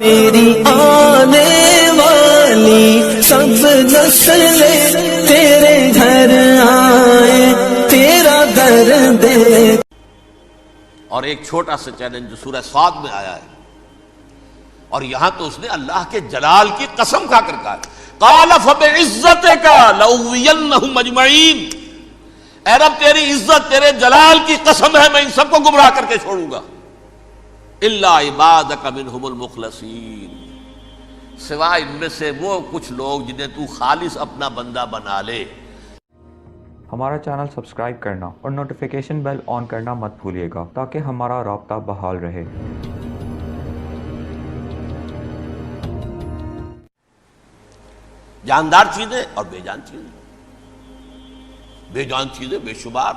میری آنے والی سب نسلیں تیرے گھر آئے تیرا در دے. اور ایک چھوٹا سا چیلنج جو سورہ صاد میں آیا ہے، اور یہاں تو اس نے اللہ کے جلال کی قسم کھا کر کہا قال فبعزتک لأغوینہم اجمعین، اے رب تیری عزت تیرے جلال کی قسم ہے میں ان سب کو گمراہ کر کے چھوڑوں گا، الا عبادک منہم المخلصین، سوائے ان میں سے وہ کچھ لوگ جنہیں تو خالص اپنا بندہ بنا لے. ہمارا چینل سبسکرائب کرنا اور نوٹیفیکیشن بیل آن کرنا مت بھولیے گا تاکہ ہمارا رابطہ بحال رہے. جاندار چیزیں اور بے جان چیزیں، بے جان چیزیں بے شمار،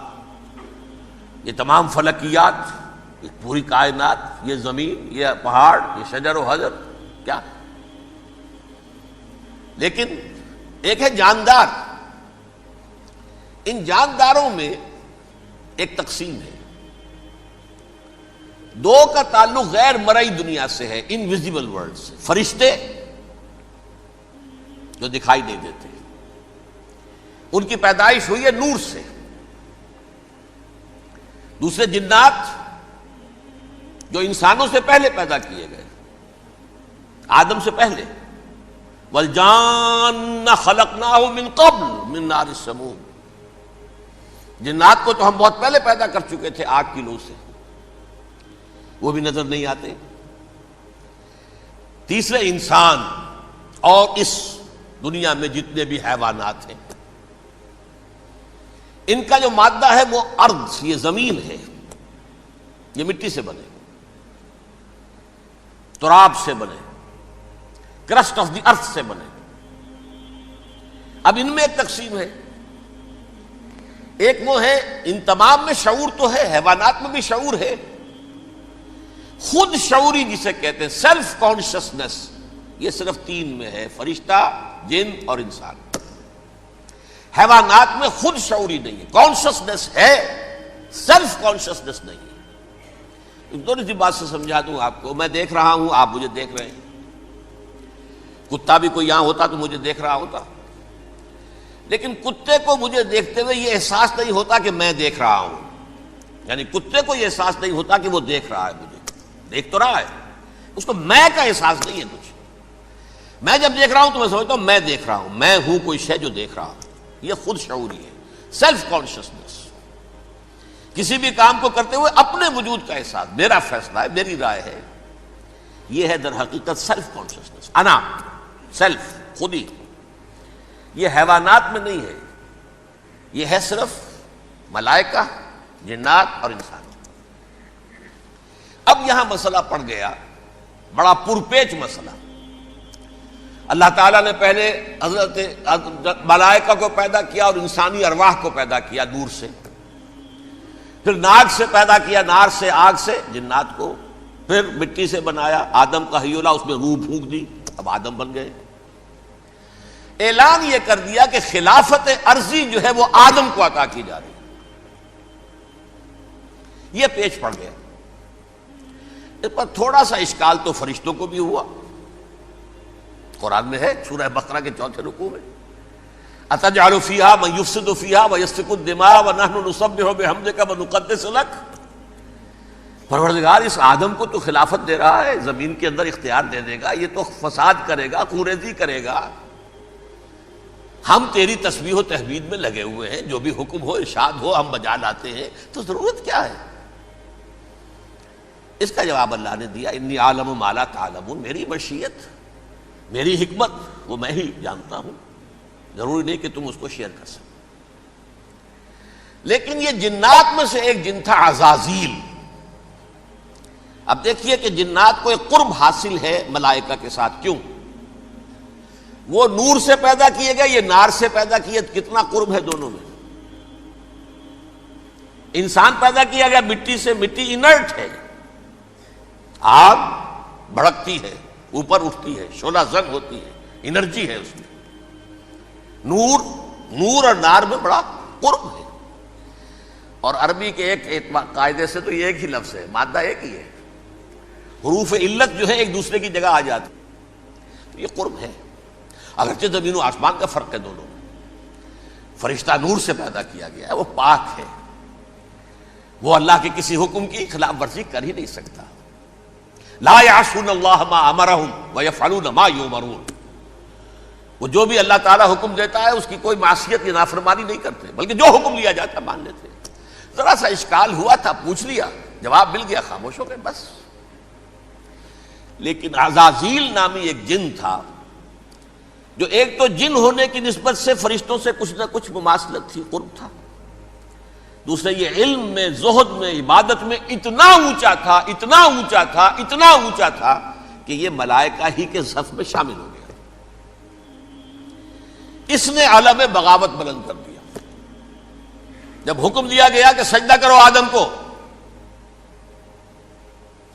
یہ تمام فلکیات، یہ پوری کائنات، یہ زمین، یہ پہاڑ، یہ شجر و حجر، کیا. لیکن ایک ہے جاندار. ان جانداروں میں ایک تقسیم ہے، دو کا تعلق غیر مرئی دنیا سے ہے، انویزیبل ورلڈ سے. فرشتے جو دکھائی نہیں دیتے، ان کی پیدائش ہوئی ہے نور سے. دوسرے جنات جو انسانوں سے پہلے پیدا کیے گئے، آدم سے پہلے. والجان خلقناہ من قبل من نار السموم، جنات کو تو ہم بہت پہلے پیدا کر چکے تھے آگ کی لو سے، وہ بھی نظر نہیں آتے. تیسرے انسان اور اس دنیا میں جتنے بھی حیوانات ہیں، ان کا جو مادہ ہے وہ ارض، یہ زمین ہے، یہ مٹی سے بنے، تراب سے بنے، کرسٹ آف دی ارتھ سے بنے. اب ان میں ایک تقسیم ہے، ایک وہ ہے، ان تمام میں شعور تو ہے، حیوانات میں بھی شعور ہے، خود شعوری جسے کہتے ہیں سیلف کانشسنس، یہ صرف تین میں ہے، فرشتہ، جن اور انسان. حیوانات میں خود شعوری نہیں ہے، کانشسنس ہے، سیلف کانشسنس نہیں ہے. تھوڑی سی بات سے سمجھا دوں آپ کو، میں دیکھ رہا ہوں، آپ مجھے دیکھ رہے ہیں. کتا بھی کوئی یہاں ہوتا تو مجھے دیکھ رہا ہوتا، لیکن کتے کو مجھے دیکھتے ہوئے یہ احساس نہیں ہوتا کہ میں دیکھ رہا ہوں. یعنی کتے کو یہ احساس نہیں ہوتا کہ وہ دیکھ رہا ہے، مجھے دیکھ تو رہا ہے، اس کو میں کا احساس نہیں ہے کچھ. میں جب دیکھ رہا ہوں تو میں سمجھتا ہوں میں دیکھ رہا ہوں، میں ہوں کوئی شے جو دیکھ رہا ہوں. یہ خود شعوری ہے، سیلف کانشسنس. کسی بھی کام کو کرتے ہوئے اپنے وجود کا احساس، میرا فیصلہ ہے، میری رائے ہے، یہ ہے در حقیقت سیلف کانشسنس، انا، سیلف، خودی. یہ حیوانات میں نہیں ہے، یہ ہے صرف ملائکہ، جنات اور انسان. اب یہاں مسئلہ پڑ گیا، بڑا پرپیچ مسئلہ. اللہ تعالیٰ نے پہلے حضرت ملائکہ کو پیدا کیا اور انسانی ارواح کو پیدا کیا نور سے، پھر ناک سے پیدا کیا، نار سے، آگ سے جنات کو، پھر مٹی سے بنایا، آدم کا حی اللہ، اس میں روح پھونک دی، اب آدم بن گئے. اعلان یہ کر دیا کہ خلافت ارضی جو ہے وہ آدم کو عطا کی جا رہی ہے. یہ پیچ پڑ گیا. اس پر تھوڑا سا اشکال تو فرشتوں کو بھی ہوا. قرآن میں ہے سورہ بقرہ کے 4 رکوع میں، اتجعل فیہا من یفسد فیہا ویسفک الدماء ونحن نسبح بحمدک ونقدس لک. پروردگار اس آدم کو تو خلافت دے رہا ہے، زمین کے اندر اختیار دے دے گا، یہ تو فساد کرے گا، خوریزی کرے گا، ہم تیری تسبیح و تحمید میں لگے ہوئے ہیں، جو بھی حکم ہو ارشاد ہو ہم بجا لاتے ہیں، تو ضرورت کیا ہے؟ اس کا جواب اللہ نے دیا، انی عالم ما لا تعلمون، میری مشیت، میری حکمت وہ میں ہی جانتا ہوں، ضروری نہیں کہ تم اس کو شیئر کر سکو. لیکن یہ جنات میں سے ایک جن تھا عزازیل. اب دیکھیے کہ جنات کو ایک قرب حاصل ہے ملائکہ کے ساتھ. کیوں؟ وہ نور سے پیدا کیے گئے، یہ نار سے پیدا کیے، کتنا قرب ہے دونوں میں. انسان پیدا کیا گیا مٹی سے، مٹی انرٹ ہے، آگ بھڑکتی ہے، اوپر اٹھتی ہے، شعلہ زن ہوتی ہے، انرجی ہے اس میں. نور اور نار میں بڑا قرب ہے. اور عربی کے ایک قاعدے سے تو یہ ایک ہی لفظ ہے، مادہ ایک ہی ہے. حروف علت جو ہے ایک دوسرے کی جگہ آ جاتے، یہ قرب ہے۔ اگرچہ زمین و آسمان کا فرق ہے دونوں میں، فرشتہ نور سے پیدا کیا گیا ہے، وہ پاک ہے، وہ اللہ کے کسی حکم کی خلاف ورزی کر ہی نہیں سکتا۔ لا یعصون اللہ ما امرہم ویفعلون ما یؤمرون، وہ جو بھی اللہ تعالیٰ حکم دیتا ہے اس کی کوئی معصیت یا نافرمانی نہیں کرتے، بلکہ جو حکم لیا جاتا ہے مان لیتے۔ ذرا سا اشکال ہوا تھا، پوچھ لیا، جواب مل گیا، خاموش ہو گئے بس۔ لیکن عزازیل نامی ایک جن تھا، جو ایک تو جن ہونے کی نسبت سے فرشتوں سے کچھ نہ کچھ مماثلت تھی، قرب تھا، دوسرے یہ علم میں، زہد میں، عبادت میں اتنا اونچا تھا، اتنا اونچا تھا، اتنا اونچا تھا کہ یہ ملائکہ ہی کے صف میں شامل ہو گیا۔ اس نے علم بغاوت بلند کر دیا جب حکم دیا گیا کہ سجدہ کرو آدم کو۔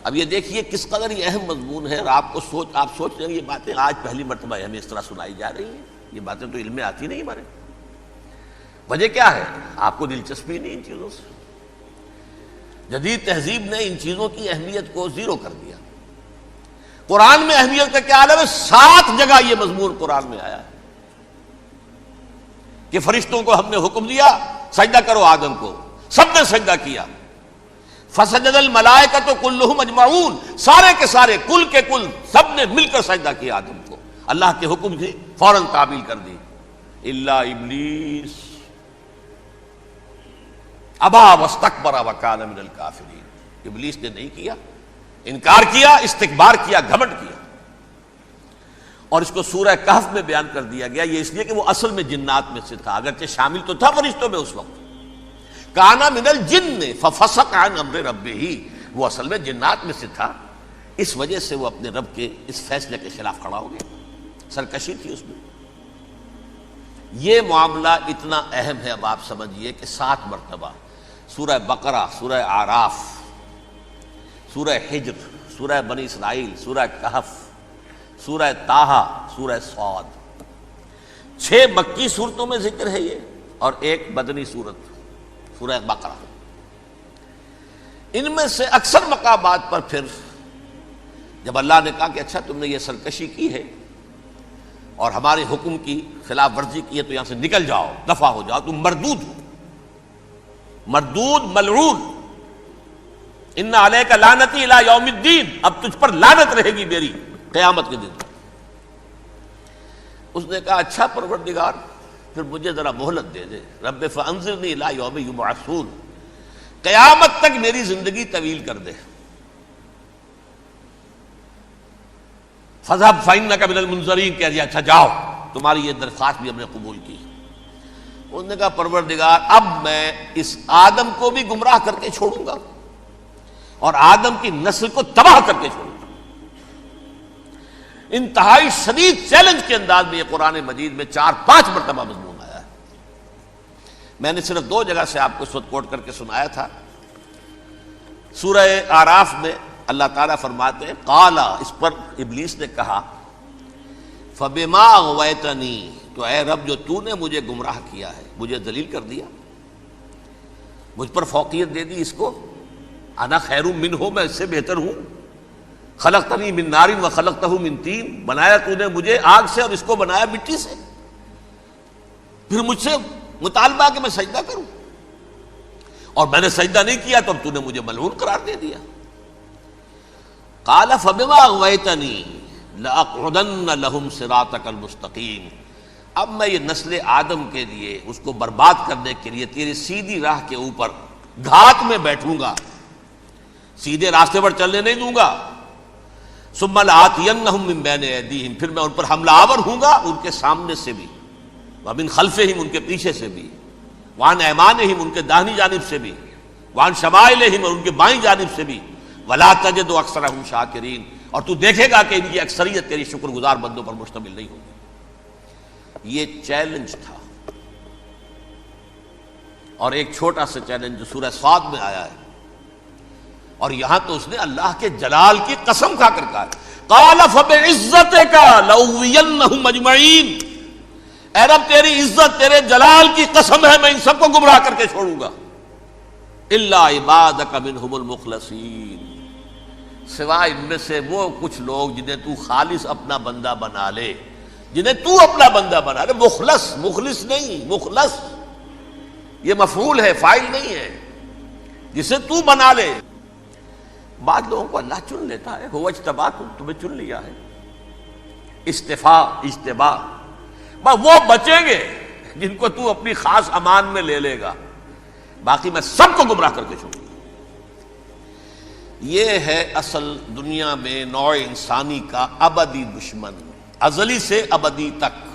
اب یہ دیکھیے کس قدر یہ اہم مضمون ہے، اور آپ سوچ رہے ہیں یہ باتیں آج پہلی مرتبہ ہمیں اس طرح سنائی جا رہی ہیں، یہ باتیں تو علم میں آتی نہیں ہمارے۔ وجہ کیا ہے؟ آپ کو دلچسپی نہیں ان چیزوں سے۔ جدید تہذیب نے ان چیزوں کی اہمیت کو زیرو کر دیا۔ قرآن میں اہمیت کا کیا عالم ہے؟ 7 جگہ یہ مضمون قرآن میں آیا ہے کہ فرشتوں کو ہم نے حکم دیا سجدہ کرو آدم کو، سب نے سجدہ کیا۔ فسجد الملائکۃ کلھم اجمعون، سارے کے سارے، کل کے کل، سب نے مل کر سجدہ کیا آدم کو، اللہ کے حکم سے فوراً تعمیل کر دی۔ الا ابلیس ابا واستکبر وکان من الکافرین، ابلیس نے نہیں کیا، انکار کیا، استکبار کیا، گھمنڈ کیا۔ اور اس کو سورہ کہف میں بیان کر دیا گیا، یہ اس لیے کہ وہ اصل میں جنات میں سے تھا، اگرچہ شامل تو تھا فرشتوں میں اس وقت۔ کانا من الجن ففسق عن امر ربہ، وہ اصل میں جنات میں سے تھا، اس وجہ سے وہ اپنے رب کے اس فیصلے کے خلاف کھڑا ہو گیا، سرکشی تھی اس میں۔ یہ معاملہ اتنا اہم ہے، اب آپ سمجھیے کہ 7 مرتبہ سورہ بقرہ، سورہ اعراف، سورہ حجر، سورہ بنی اسرائیل، سورہ کہف، سورہ طٰہٰ، سورہ صاد، 6 مکی صورتوں میں ذکر ہے یہ، اور 1 مدنی صورت سورہ بقرہ۔ ان میں سے اکثر مقامات پر پھر جب اللہ نے کہا کہ اچھا تم نے یہ سرکشی کی ہے اور ہمارے حکم کی خلاف ورزی کی ہے تو یہاں سے نکل جاؤ، دفع ہو جاؤ، تم مردود ہو، مردود، ملعون، ان علیک لعنتی الی یوم الدین، اب تجھ پر لعنت رہے گی میری قیامت کے دن۔ اس نے کہا اچھا پروردگار پھر مجھے ذرا مہلت دے دے، رب فانظرنی الی یوم یبعثون، قیامت تک میری زندگی طویل کر دے۔ فاذهب فانک من المنظرین، کہہ دیا اچھا جاؤ، تمہاری یہ درخواست بھی ہم نے قبول کی۔ انہوں نے کہا پروردگار اب میں اس آدم کو بھی گمراہ کر کے چھوڑوں گا اور آدم کی نسل کو تباہ کر کے چھوڑوں گا۔ انتہائی شدید چیلنج کے انداز میں یہ قرآن مجید میں 4-5 مرتبہ مضمون آیا ہے۔ میں نے صرف 2 جگہ سے آپ کو اس وقت کوٹ کر کے سنایا تھا۔ سورہ اعراف میں اللہ تعالیٰ فرماتے ہیں قالا، اس پر ابلیس نے کہا فبما اغویتنی، تو اے رب جو تو نے مجھے گمراہ کیا ہے، مجھے ذلیل کر دیا، مجھ پر فوقیت دے دی، اس کو انا خیر منہ، میں اس سے بہتر ہوں، خلقتنی من نار وخلقتہ من طین، بنایا تو نے مجھے آگ سے اور اس کو بنایا مٹی سے، پھر مجھ سے مطالبہ کہ میں سجدہ کروں، اور میں نے سجدہ نہیں کیا تو اب تو نے مجھے ملعون قرار دے دیا۔ قال فبما اغویتنی لأقعدن لهم صراطک المستقیم، اب میں یہ نسل آدم کے لیے، اس کو برباد کرنے کے لیے تیری سیدھی راہ کے اوپر گھات میں بیٹھوں گا، سیدھے راستے پر چلنے نہیں دوں گا۔ ثم لآتینہم من بین ایدیہم، پھر میں ان پر حملہ آور ہوں گا، ان کے سامنے سے بھی، ومن خلفہم، ان کے پیچھے سے بھی، وعن ایمانہم، ان کے داہنی جانب سے بھی، وعن شمائلہم، اور ان کے بائیں جانب سے بھی، ولا تجد اکثرہم شاکرین، اور تو دیکھے گا کہ ان کی اکثریت تیری شکر گزار بندوں پر مشتمل نہیں ہوگی۔ یہ چیلنج تھا، اور ایک چھوٹا سا چیلنج جو سورہ صاد میں آیا ہے، اور یہاں تو اس نے اللہ کے جلال کی قسم کھا کر کہا قال فبعزتک لأغوینہم اجمعین، اے رب تیری عزت، تیرے جلال کی قسم ہے میں ان سب کو گمراہ کر کے چھوڑوں گا، الا عبادک منہم المخلصین، سوائے ان میں سے وہ کچھ لوگ جنہیں تو خالص اپنا بندہ بنا لے، جنہیں تو اپنا بندہ بنا لے، مخلص، مخلص نہیں، مخلص یہ مفعول ہے، فاعل نہیں ہے، جسے تو بنا لے۔ بعض لوگوں کو اللہ چن لیتا ہے، هو اجتباکم، تمہیں چن لیا ہے، استفاء، اجتباء، بس وہ بچیں گے جن کو تو اپنی خاص امان میں لے لے گا، باقی میں سب کو گمراہ کر کے چھوڑوں گا۔ یہ ہے اصل دنیا میں نوع انسانی کا ابدی دشمن، ازلی سے ابدی تک۔